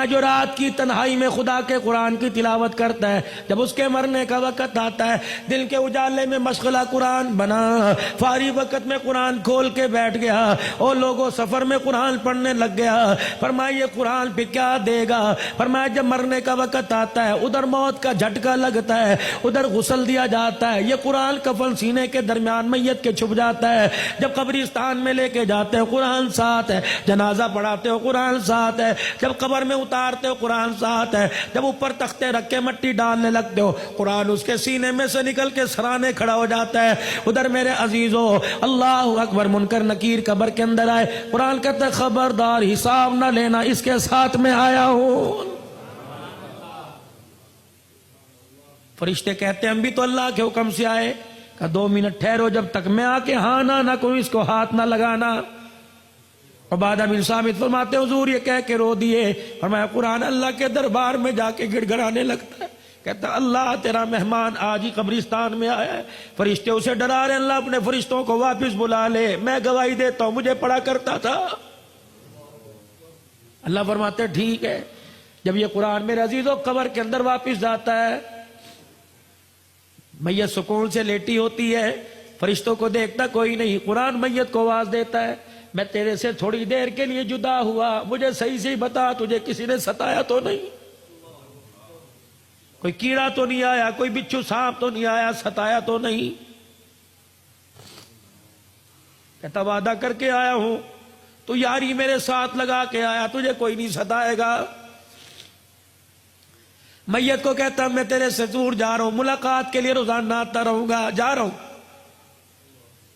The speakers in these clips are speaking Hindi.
जो रात की तन्हाई में खुदा के कुरान की तिलावत करता है, जब उसके मरने का वक्त आता है, दिल के उजाले में मशगला कुरान बना, फारी वक्त में कुरान खोल के बैठ गया और लोगों सफर में कुरान पढ़ने लग गया। फरमाया ये कुरान फिर क्या देगा? फरमाया जब मरने का वक्त आता है, उधर मौत का झटका लगता है, उधर गुस्ल दिया जाता है, ये कुरान कफन सीने के दरमियान मैयत के छुप जाता है। जब कब्रिस्तान में लेके जाते हो कुरान साथ है, जनाजा पढ़ाते हो कुरान साथ है, जब कब्र में उतारते हो कुरान साथ है, जब ऊपर तख्ते रख के मट्टी डालने लगते हो कुरान उसके सीने में से निकल के सराने खड़ा हो जाता है। उधर मेरे अजीजों, अल्लाह अकबर, मुनकर नकीर कब्र के अंदर आए, कुरान कहता है खबरदार हिसाब ना लेना, इसके साथ में आया हूं। फरिश्ते कहते हैं हम भी तो अल्लाह के हुक्म से आए। का 2 मिनट ठहरो, जब तक मैं आके हाँ ना कोई इसको हाथ ना लगाना। उबादा बिन सामित फरमाते हुजूर ये कह के रो दिए, और मैं कुरान अल्लाह के दरबार में जाके गिड़गिड़ाने लगता है, कहता अल्लाह तेरा मेहमान आज ही कब्रिस्तान में आया है। फरिश्ते उसे डरा रहे, अल्लाह अपने फरिश्तों को वापस बुला ले, मैं गवाही देता हूं मुझे पढ़ा करता था। अल्लाह फरमाते ठीक है। जब ये कुरान मेरे अजीजों कब्र के अंदर वापस जाता है, मैयत सुकून से लेटी होती है, फरिश्तों को देखता कोई नहीं, कुरान मैयत को आवाज देता है, मैं तेरे से थोड़ी देर के लिए जुदा हुआ, मुझे सही से बता तुझे किसी ने सताया तो नहीं, कोई कीड़ा तो नहीं आया, कोई बिच्छू सांप तो नहीं आया, सताया तो नहीं? कहता वादा करके आया हूं, तू यारी मेरे साथ लगा के आया, तुझे कोई नहीं सताएगा। मैयत को कहता मैं तेरे से दूर जा रहा हूं, मुलाकात के लिए रोजाना आता रहूंगा, जा रहा हूं।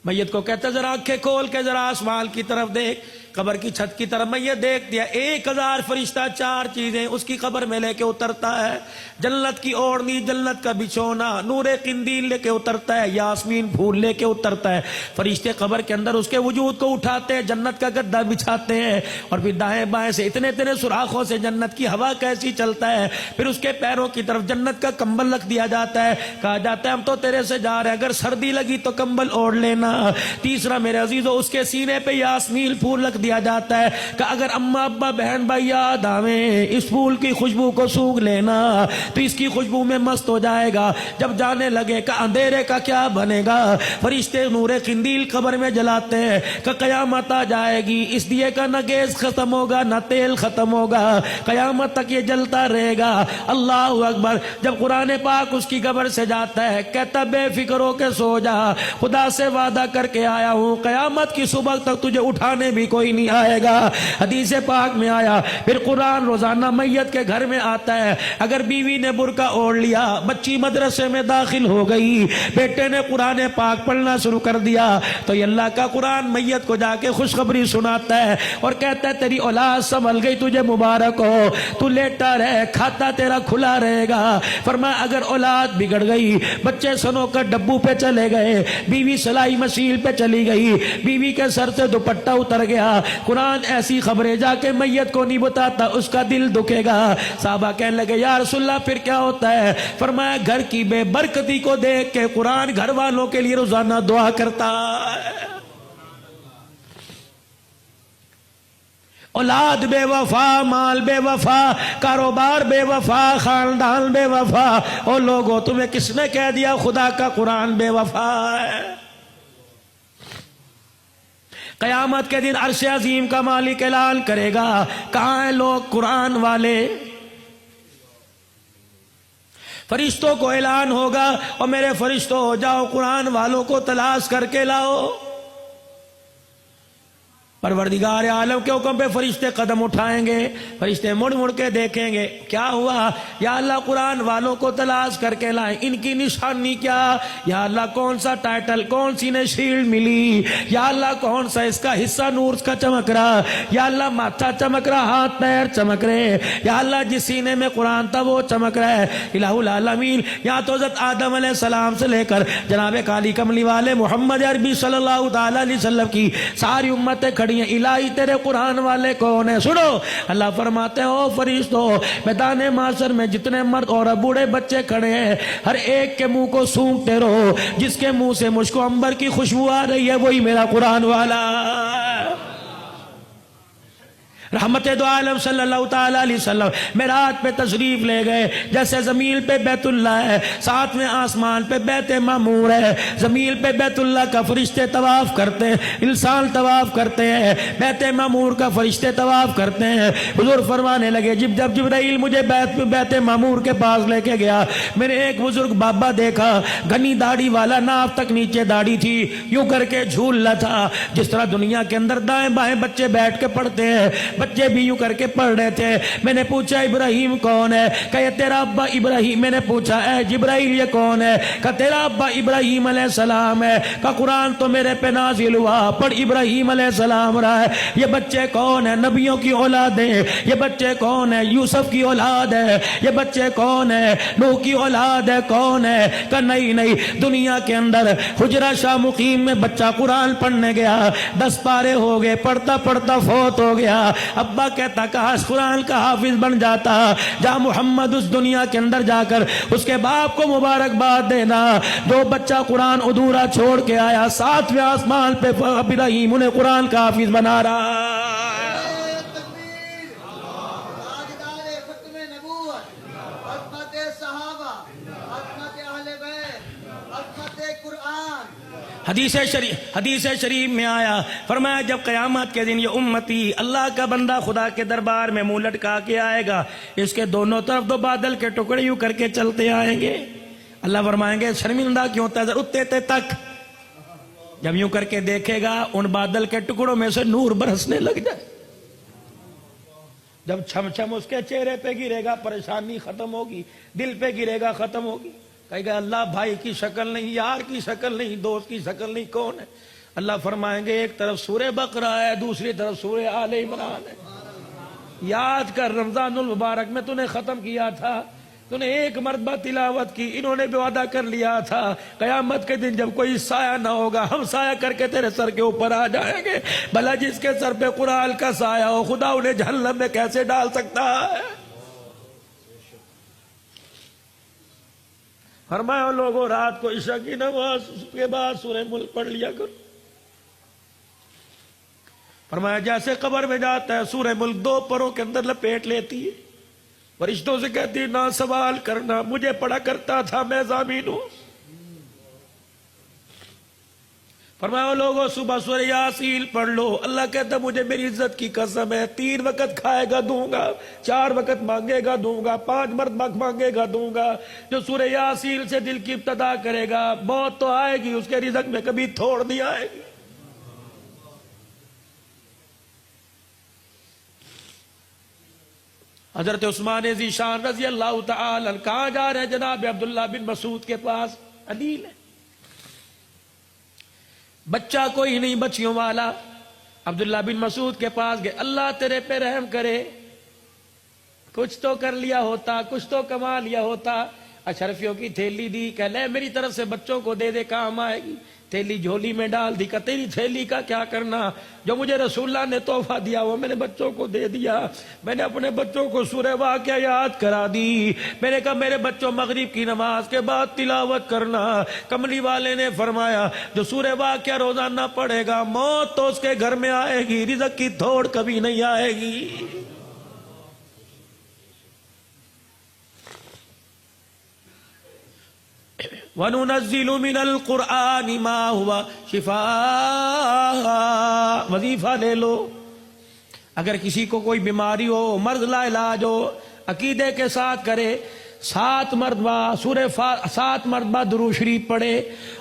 मैयत को कहता जरा आंखें खोल के जरा आसमान की तरफ देख, कब्र की छत की तरफ। मैयत देख दिया, 1000 फरिश्ता 4 चीजें उसकी कब्र में लेके उतरता है। जन्नत की ओढ़नी, जन्नत का बिछोना, नूरे किंदील लेके उतरता है, यास्मीन फूल लेके उतरता है। फरिश्ते कब्र के अंदर उसके वजूद को उठाते हैं, जन्नत का गद्दा बिछाते हैं, और फिर दाएं बाएं से इतने इतने सुराखों से जन्नत की हवा कैसी चलता है। फिर उसके पैरों की तरफ जन्नत का कंबल रख दिया जाता है, कहा जाता है हम तो तेरे से जा रहे हैं, अगर सर्दी लगी तो कंबल ओढ़ लेना। तीसरा मेरे अजीजों, उसके सीने पे यास्मीन फूल रख दिया जाता है कि अगर अम्मा अब्बा बहन भाई याद आवे, इस फूल की खुशबू को सूंघ लेना तो इसकी खुशबू में मस्त हो जाएगा। जब जाने लगे का अंधेरे का क्या बनेगा, फरिश्ते नूरे किंदील कब्र में जलाते हैं कि कयामत आ जाएगी, इस दिए का न गैस खत्म होगा न तेल खत्म होगा, कयामत तक ये जलता रहेगा। अल्लाह अकबर। जब कुरान पाक उसकी कब्र से जाता है, कहता बेफिक्र होके सो जा, खुदा से वादा करके आया हूं कयामत की सुबह तक तुझे उठाने भी कोई नहीं आएगा। हदीस पाक में आया, फिर कुरान रोजाना मैयत के घर में आता है। अगर बीवी ने बुर्का ओढ़ लिया, बच्ची मदरसे में दाखिल हो गई, बेटे ने कुरान पाक पढ़ना शुरू कर दिया, तो ये अल्लाह का कुरान मैयत को जाके खुशखबरी सुनाता है और कहता है तेरी औलाद संभल गई, तुझे मुबारक हो, तू लेटा रहे, खाता तेरा खुला रहेगा। फरमाया अगर औलाद बिगड़ गई, बच्चे सनोकर डब्बू पे चले गए, बीवी सिलाई मशीन पे चली गई, बीवी के सर से दुपट्टा उतर गया, कुरान ऐसी खबरें जाके मैयत को नहीं बताता, उसका दिल दुखेगा। साहबा कहने लगे या रसूलल्लाह फिर क्या होता है? फरमाया घर की बेबरकती को देख के कुरान घर वालों के लिए रोजाना दुआ करता है। औलाद बेवफा, माल बेवफा, कारोबार बेवफा, खानदान बेवफा, और लोगों तुम्हें किसने कह दिया खुदा का कुरान बेवफा है? कयामत के दिन अर्श अजीम का मालिक ऐलान करेगा, कहां है लोग कुरान वाले? फरिश्तों को ऐलान होगा और मेरे फरिश्तों जाओ कुरान वालों को तलाश करके लाओ। परवरदिगार आलम के हुक्म पे फरिश्ते कदम उठाएंगे, फरिश्ते मुड़ मुड़ के देखेंगे क्या हुआ, या अल्लाह कुरान वालों को तलाश करके लाए, इनकी निशानी क्या, या अल्लाह कौन सा टाइटल, कौन सी ने शील्ड मिली, या अल्लाह कौन सा इसका हिस्सा नूर का चमक रहा, या अल्लाह माथा चमक रहा, हाथ पैर चमक रहे, या अल्लाह जिस सीने में कुरान था वो चमक रहा है। इलाहुल आलमीन, यहाँ तो हज़रत आदम अलैहिस्सलाम से लेकर जनाब काली कमली वाले मोहम्मद अरबी सल्लल्लाहु ताला अलैहि वसल्लम की सारी उम्मतें खड़ी हैं। इलाही तेरे कुरान वाले कौन है? सुनो, अल्लाह फरमाते हैं ओ फरिश्तों, मैदान माशर में जितने मर्द और बूढ़े बच्चे खड़े हैं, हर एक के मुंह को सूंघते रहो, जिसके मुंह से मुझको अंबर की खुशबू आ रही है वही मेरा कुरान वाला। रहमत दो आलम सल्लल्लाहु ताला अलैहि वसल्लम मेराज पे तशरीफ ले गए। जैसे जमीन पे बैतुल्ला है, साथ में आसमान पे बैत मामूर है। जमीन पे बैतुल्ला का फरिश्ते तवाफ करते हैं, इंसान तवाफ करते हैं, बैत मामूर का फरिश्ते तवाफ करते हैं। हुजूर फरमाने लगे जब जिब्राइल मुझे बैत मामूर के पास लेके गया, मैंने एक बुजुर्ग बाबा देखा, घनी दाढ़ी वाला, नाफ तक नीचे दाढ़ी थी, यूं करके झूल रहा था। जिस तरह दुनिया के अंदर दाएं बाएं बच्चे बैठ के पढ़ते हैं, बच्चे भी यूं करके पढ़ रहे थे। मैंने पूछा इब्राहिम कौन है? कहे तेरा अब्बा इब्राहिम। मैंने पूछा ऐ जिब्राइल ये कौन है? कहा तेरा अब्बा इब्राहिम अलैहिस्सलाम है। का कुरान तो मेरे पे नाजिल हुआ, पर इब्राहिम अलैहिस्सलाम रहा है। ये बच्चे कौन है? नबियों की औलाद है। ये बच्चे कौन है? यूसुफ की औलाद है। ये बच्चे कौन है? नूह की औलाद है। कौन है? का नहीं नहीं, दुनिया के अंदर हुजरा शाह मुकीम में बच्चा कुरान पढ़ने गया, 10 पारे हो गए, पढ़ता पढ़ता फौत हो गया। अब्बा कहता काश कुरान का हाफिज बन जाता। जा मोहम्मद उस दुनिया के अंदर जाकर उसके बाप को मुबारकबाद देना, जो बच्चा कुरान अधूरा छोड़ के आया, 7वें आसमान पे इब्राहिम उन्हें कुरान का हाफिज बना रहा। हदीस शरीफ में आया, फरमाया जब क़यामत के दिन ये उम्मती अल्लाह का बंदा खुदा के दरबार में मुंह लटका के आएगा, इसके दोनों तरफ 2 बादल के टुकड़े यूं करके चलते आएंगे। अल्लाह फरमाएंगे शर्मिंदा क्यों होता है उतने तक। जब यूं करके देखेगा उन बादल के टुकड़ों में से नूर बरसने लग जाए। जब छम छम उसके चेहरे पे गिरेगा परेशानी खत्म होगी, दिल पे गिरेगा खत्म होगी। कहेगा अल्लाह भाई की शक्ल नहीं, यार की शक्ल नहीं, दोस्त की शक्ल नहीं, कौन है? अल्लाह फरमाएंगे एक तरफ सूरह बकरा है, दूसरी तरफ सूरह आले इमरान है। याद कर रमजानुल मुबारक में तूने खत्म किया था, तूने एक मरतबा तिलावत की, इन्होंने भी वादा कर लिया था कयामत के दिन जब कोई साया ना होगा, हम साया करके तेरे सर के ऊपर आ जाएंगे। भला जिसके सर पे कुरान का साया हो, खुदा उन्हें जहन्नम में कैसे डाल सकता है? फरमाया लोगों रात को इशा की नमाज के बाद सूरह मुल्क पढ़ लिया करो। फरमाया जैसे कब्र में जाता है सूरह मुल्क 2 परों के अंदर लपेट लेती है, फरिश्तों से कहती है ना सवाल करना, मुझे पढ़ा करता था, मैं ज़ामीन हूं। फरमाया लोगों सुबह सूरह यासीन पढ़ लो। अल्लाह कहता मुझे मेरी इज्जत की कसम है, 3 वक्त खाएगा दूंगा, 4 वक्त मांगेगा दूंगा, 5 मरतबा मांगेगा दूंगा। जो सूरह यासीन से दिल की इब्तदा करेगा, मौत तो आएगी, उसके रिज़्क़ में कभी थोड़ नहीं आएगी। हजरत उस्मान ज़ीशान रज़ी अल्लाह तआला कहाँ जा रहे हैं? जनाब अब्दुल्ला बिन मसूद के पास। अलील है, बच्चा कोई नहीं, बच्चियों वाला। अब्दुल्ला बिन मसूद के पास गए, अल्लाह तेरे पे रहम करे, कुछ तो कर लिया होता, कुछ तो कमा लिया होता। अशरफियों की थैली दी, कह ले मेरी तरफ से बच्चों को दे दे, काम आएगी। थैली झोली में डाल दी, कहा तेरी थैली का क्या करना, जो मुझे रसूलुल्लाह ने तोहफा दिया वो मैंने बच्चों को दे दिया। मैंने अपने बच्चों को सूरह वाक़िया याद करा दी। मैंने कहा मेरे बच्चों मगरिब की नमाज के बाद तिलावत करना। कमली वाले ने फरमाया जो सूरह वाक़िया रोजाना पढ़ेगा, मौत तो उसके घर में आएगी, रिज़्क़ की थोड़ कभी नहीं आएगी। वनुनज़्ज़िलु मिनल क़ुरआनि मा हुवा शिफ़ा। वजीफा ले लो, अगर किसी को कोई बीमारी हो, मर्ज ला इलाज हो, अकीदे के साथ करे, 7 मरतबा दुरूद शरीफ पढ़े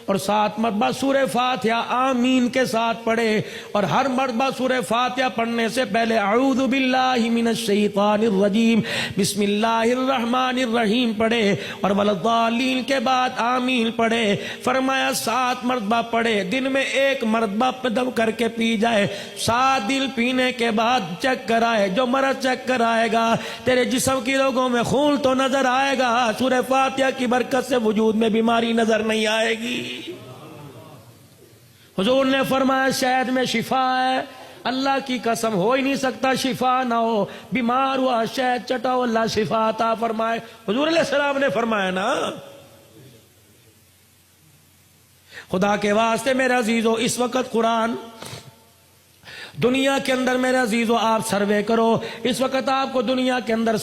और 7 मरतबा सूरह फातिहा आमीन के साथ पढ़े। और हर मरतबा सूरह फातिहा पढ़ने से पहले अऊज़ु बिल्लाहि मिनश शैतानिर रजीम बिस्मिल्लाहिर रहमानिर रहीम पढ़े और वलद्दालीन के बाद आमीन पढ़े। फरमाया 7 मरतबा पढ़े, दिन में 1 मरतबा दम करके पी जाए। 7 दिन पीने के बाद चेक कराए, जो मरज चेक कराएगा तेरे जिस्म की रोगों में खून तो नजर आएगा, सूरह फातिहा की बरकत से वजूद में बीमारी नजर नहीं आएगी। हुजूर ने फरमाया शहद में शिफा है, अल्लाह की कसम हो ही नहीं सकता शिफा ना हो। बीमार हुआ शहद चटाओ, अल्लाह शिफा अता फरमाए। हुजूर अलैहिस्सलाम ने फरमाया ना। खुदा के वास्ते मेरे अजीजों, इस वक्त कुरान दुनिया के अंदर मेरे अजीजों आप सर्वे करो, इस वक्त आपको दुनिया के अंदर